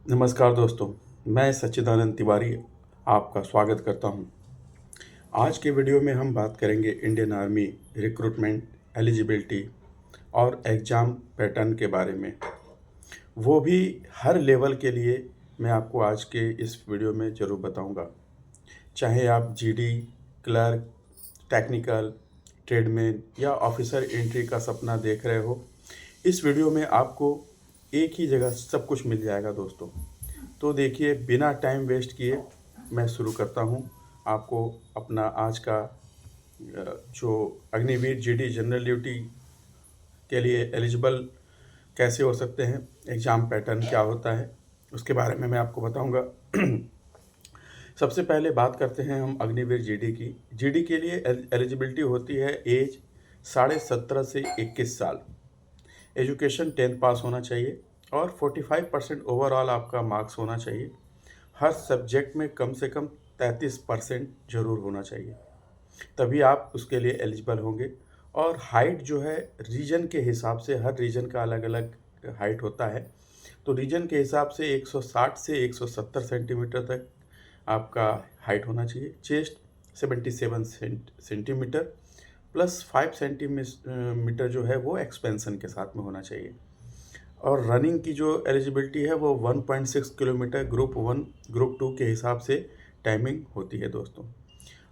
नमस्कार दोस्तों, मैं सच्चिदानंद तिवारी आपका स्वागत करता हूं। आज के वीडियो में हम बात करेंगे इंडियन आर्मी रिक्रूटमेंट, एलिजिबिलिटी और एग्ज़ाम पैटर्न के बारे में। वो भी हर लेवल के लिए मैं आपको आज के इस वीडियो में ज़रूर बताऊंगा। चाहे आप जीडी, क्लर्क, टेक्निकल, ट्रेडमैन या ऑफिसर एंट्री का सपना देख रहे हो, इस वीडियो में आपको एक ही जगह सब कुछ मिल जाएगा दोस्तों। तो देखिए, बिना टाइम वेस्ट किए मैं शुरू करता हूं आपको अपना आज का जो अग्निवीर जीडी जनरल ड्यूटी के लिए एलिजिबल कैसे हो सकते हैं, एग्ज़ाम पैटर्न क्या होता है, उसके बारे में मैं आपको बताऊंगा। सबसे पहले बात करते हैं हम अग्निवीर जीडी की। जीडी के लिए एलिजिबिलिटी होती है एज 17.5 से 21 साल। एजुकेशन 10th पास होना चाहिए और 45% ओवरऑल आपका मार्क्स होना चाहिए। हर सब्जेक्ट में कम से कम 33% ज़रूर होना चाहिए, तभी आप उसके लिए एलिजिबल होंगे। और हाइट जो है रीजन के हिसाब से, हर रीजन का अलग अलग हाइट होता है। तो रीजन के हिसाब से 160 से 170 सेंटीमीटर तक आपका हाइट होना चाहिए। चेस्ट 77 सेंटीमीटर प्लस 5 सेंटीमीटर जो है वो एक्सपेंशन के साथ में होना चाहिए। और रनिंग की जो एलिजिबिलिटी है वो 1.6 किलोमीटर ग्रुप 1 ग्रुप 2 के हिसाब से टाइमिंग होती है दोस्तों।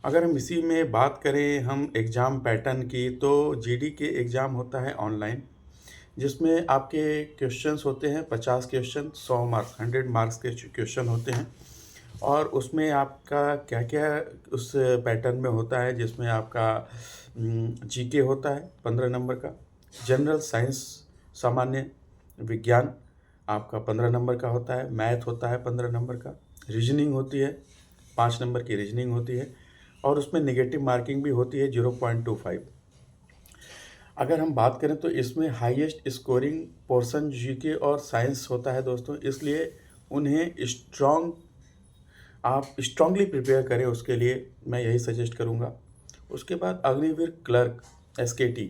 अगर हम इसी में बात करें हम एग्ज़ाम पैटर्न की, तो जीडी के एग्ज़ाम होता है ऑनलाइन, जिसमें आपके क्वेश्चंस होते हैं 50 क्वेश्चन, 100 मार्क्स, 100 मार्क्स के क्वेश्चन होते हैं। और उसमें आपका क्या क्या उस पैटर्न में होता है, जिसमें आपका जीके होता है 15 नंबर का, जनरल साइंस सामान्य विज्ञान आपका 15 नंबर का होता है, मैथ होता है 15 नंबर का, रीजनिंग होती है 5 नंबर की रीजनिंग होती है, और उसमें नेगेटिव मार्किंग भी होती है 0.25। अगर हम बात करें तो इसमें हाईएस्ट स्कोरिंग पोर्शन जीके और साइंस होता है दोस्तों, इसलिए उन्हें आप स्ट्रांगली प्रिपेयर करें, उसके लिए मैं यही सजेस्ट करूँगा। उसके बाद अग्निवीर क्लर्क एसकेटी,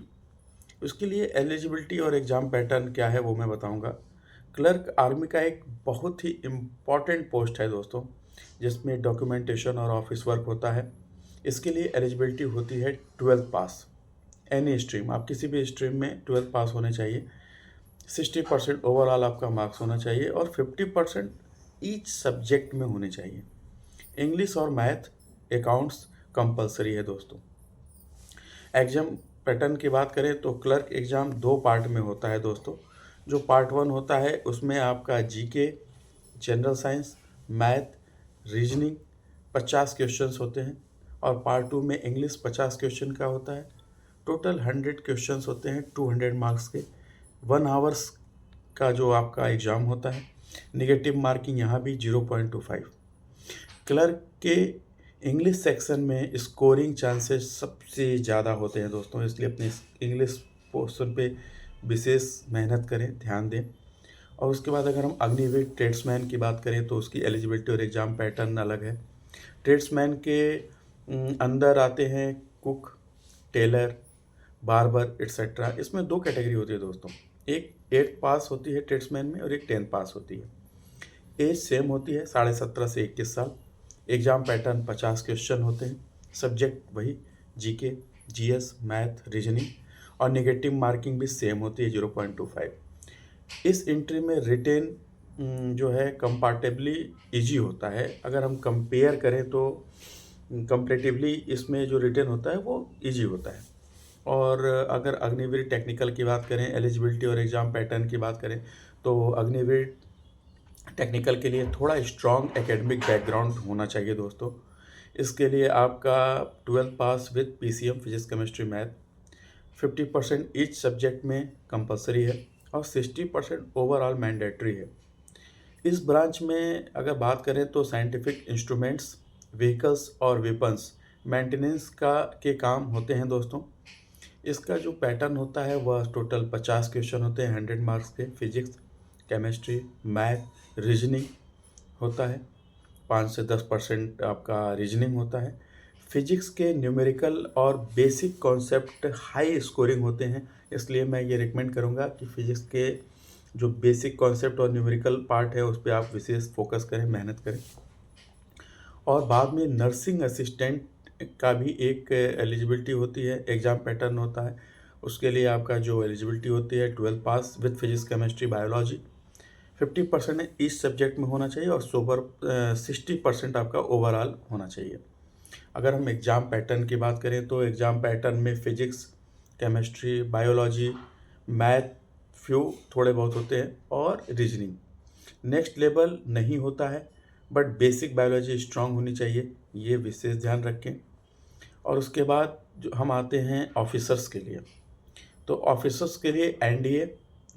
उसके लिए एलिजिबिलिटी और एग्ज़ाम पैटर्न क्या है वो मैं बताऊंगा। क्लर्क आर्मी का एक बहुत ही इम्पॉर्टेंट पोस्ट है दोस्तों, जिसमें डॉक्यूमेंटेशन और ऑफिस वर्क होता है। इसके लिए एलिजिबिलिटी होती है 12th पास, एनी स्ट्रीम, आप किसी भी स्ट्रीम में 12th पास होने चाहिए। 60% ओवरऑल आपका मार्क्स होना चाहिए और 50% ईच सब्जेक्ट में होने चाहिए। इंग्लिश और मैथ, अकाउंट्स कंपलसरी है दोस्तों। एग्ज़ाम पैटर्न की बात करें तो क्लर्क एग्ज़ाम 2 पार्ट में होता है दोस्तों। जो पार्ट 1 होता है उसमें आपका GK, general science, math, reasoning 50 questions होते हैं, और पार्ट 2 में इंग्लिश 50 क्वेश्चन का होता है। टोटल 100 क्वेश्चंस होते हैं 200 मार्क्स के। 1 आवर्स का जो आपका एग्ज़ाम होता है। नेगेटिव मार्किंग यहाँ भी 0.25। क्लर्क के इंग्लिश सेक्शन में स्कोरिंग चांसेस सबसे ज़्यादा होते हैं दोस्तों, इसलिए अपने इंग्लिश पोर्शन पे विशेष मेहनत करें, ध्यान दें। और उसके बाद अगर हम अग्निवीर ट्रेड्समैन की बात करें तो उसकी एलिजिबिलिटी और एग्ज़ाम पैटर्न अलग है। ट्रेड्समैन के अंदर आते हैं कुक, टेलर, बार्बर एट्सेट्रा। इसमें 2 कैटेगरी होती है दोस्तों, एक 8th पास होती है ट्रेड्समैन में और एक 10th पास होती है। एज सेम होती है 17.5 से 21 साल। एग्ज़ाम पैटर्न 50 क्वेश्चन होते हैं, सब्जेक्ट वही जीके, जीएस, मैथ, रीजनिंग, और नेगेटिव मार्किंग भी सेम होती है 0.25। इस एंट्री में रिटेन जो है कंपैरेटिवली इजी होता है। अगर हम कंपेयर करें तो कंपैरेटिवली इसमें जो रिटेन होता है वो इजी होता है। और अगर अग्निवीर टेक्निकल की बात करें, एलिजिबिलिटी और एग्ज़ाम पैटर्न की बात करें, तो अग्निवीर टेक्निकल के लिए थोड़ा स्ट्रॉन्ग एकेडमिक बैकग्राउंड होना चाहिए दोस्तों। इसके लिए आपका 12th pass with PCM physics chemistry math, 50% each subject में कंपलसरी है और 60% ओवरऑल मैंडेटरी है। इस ब्रांच में अगर बात करें तो साइंटिफिक इंस्ट्रूमेंट्स, व्हीकल्स और वेपन्स मेंटेनेंस का के काम होते हैं दोस्तों। इसका जो पैटर्न होता है वह टोटल 50 क्वेश्चन होते हैं 100 मार्क्स के। फिजिक्स, केमिस्ट्री, मैथ, रीजनिंग होता है, 5 से 10% आपका रीजनिंग होता है। फिजिक्स के न्यूमेरिकल और बेसिक कॉन्सेप्ट हाई स्कोरिंग होते हैं, इसलिए मैं ये रिकमेंड करूँगा कि फिजिक्स के जो बेसिक कॉन्सेप्ट और न्यूमेरिकल पार्ट है उस पे आप विशेष फोकस करें, मेहनत करें। और बाद में नर्सिंग असिस्टेंट का भी एक एलिजिबिलिटी होती है, एग्ज़ाम पैटर्न होता है। उसके लिए आपका जो एलिजिबिलिटी होती है 12th pass with physics, chemistry, biology 50% इस सब्जेक्ट में होना चाहिए और सोबर 60% आपका ओवरऑल होना चाहिए। अगर हम एग्ज़ाम पैटर्न की बात करें तो एग्ज़ाम पैटर्न में physics, chemistry, biology, math few थोड़े बहुत होते हैं और रीजनिंग। नेक्स्ट लेवल नहीं होता है, बट बेसिक बायोलॉजी स्ट्रांग होनी चाहिए, ये विशेष ध्यान रखें। और उसके बाद जो हम आते हैं ऑफिसर्स के लिए, तो ऑफिसर्स के लिए NDA,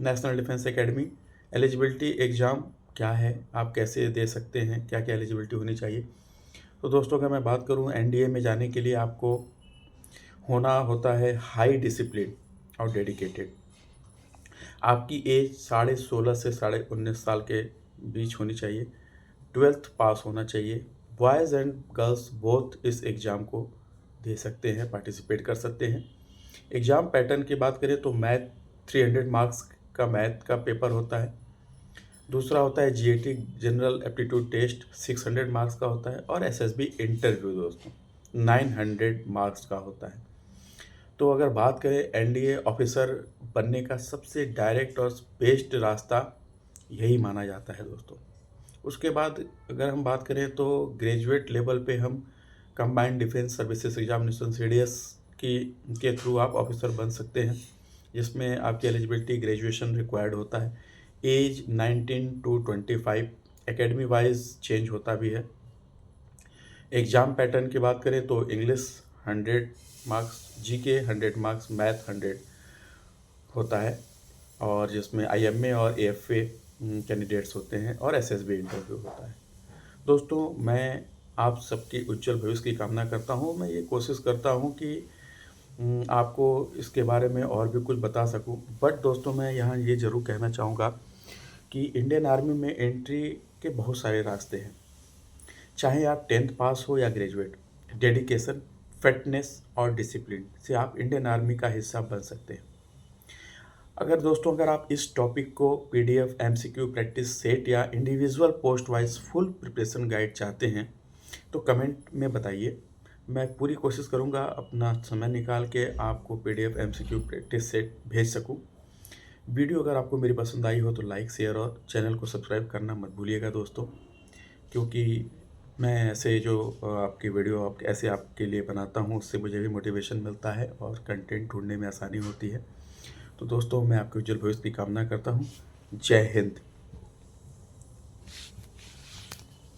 national defence academy eligibility exam क्या है, आप कैसे दे सकते हैं, क्या क्या एलिजिबिलिटी होनी चाहिए। तो दोस्तों अगर मैं बात करूं एनडीए में जाने के लिए आपको होना होता है हाई डिसिप्लिन और डेडिकेटेड। आपकी एज 16.5 से 19.5 साल के बीच होनी चाहिए। 12th पास होना चाहिए। बॉयज़ एंड गर्ल्स बोथ इस एग्ज़ाम को दे सकते हैं, पार्टिसिपेट कर सकते हैं। एग्ज़ाम पैटर्न की बात करें तो मैथ 300 मार्क्स का मैथ का पेपर होता है। दूसरा होता है GAT general aptitude test 600 marks का होता है और एसएसबी इंटरव्यू दोस्तों 900 मार्क्स का होता है। तो अगर बात करें एनडीए ऑफिसर बनने का सबसे डायरेक्ट और बेस्ट रास्ता यही माना जाता है दोस्तों। उसके बाद अगर हम बात करें तो ग्रेजुएट लेवल पे हम combined defence services examination CDS की के थ्रू आप ऑफिसर बन सकते हैं, जिसमें आपकी एलिजिबिलिटी ग्रेजुएशन रिक्वायर्ड होता है। Age 19 to 25, academy wise change होता भी है। एग्ज़ाम पैटर्न की बात करें तो English 100 marks, GK 100 marks, math 100 होता है और जिसमें आईएमए और एएफए कैंडिडेट्स होते हैं और एसएसबी इंटरव्यू होता है। दोस्तों मैं आप सबकी उज्जवल भविष्य की कामना करता हूँ। मैं ये कोशिश करता हूँ कि आपको इसके बारे में और भी कुछ बता सकूँ, बट दोस्तों मैं यहाँ ये ज़रूर कहना चाहूँगा कि इंडियन आर्मी में एंट्री के बहुत सारे रास्ते हैं। चाहे आप 10th पास हो या ग्रेजुएट, डेडिकेशन, फिटनेस और डिसिप्लिन से आप इंडियन आर्मी का हिस्सा बन सकते हैं। अगर आप इस टॉपिक को पीडीएफ, एमसीक्यू, प्रैक्टिस सेट या individual post wise full preparation guide चाहते हैं तो कमेंट में बताइए। मैं पूरी कोशिश करूंगा अपना समय निकाल के आपको पीडीएफ, एमसीक्यू, प्रैक्टिस सेट भेज सकूं। वीडियो अगर आपको मेरी पसंद आई हो तो लाइक, शेयर और चैनल को सब्सक्राइब करना मत भूलिएगा दोस्तों, क्योंकि मैं ऐसे जो आपकी वीडियो ऐसे आपके लिए बनाता हूँ उससे मुझे भी मोटिवेशन मिलता है और कंटेंट ढूंढने में आसानी होती है। तो दोस्तों मैं आपके उज्जवल भविष्य की कामना करता हूँ। जय हिंद।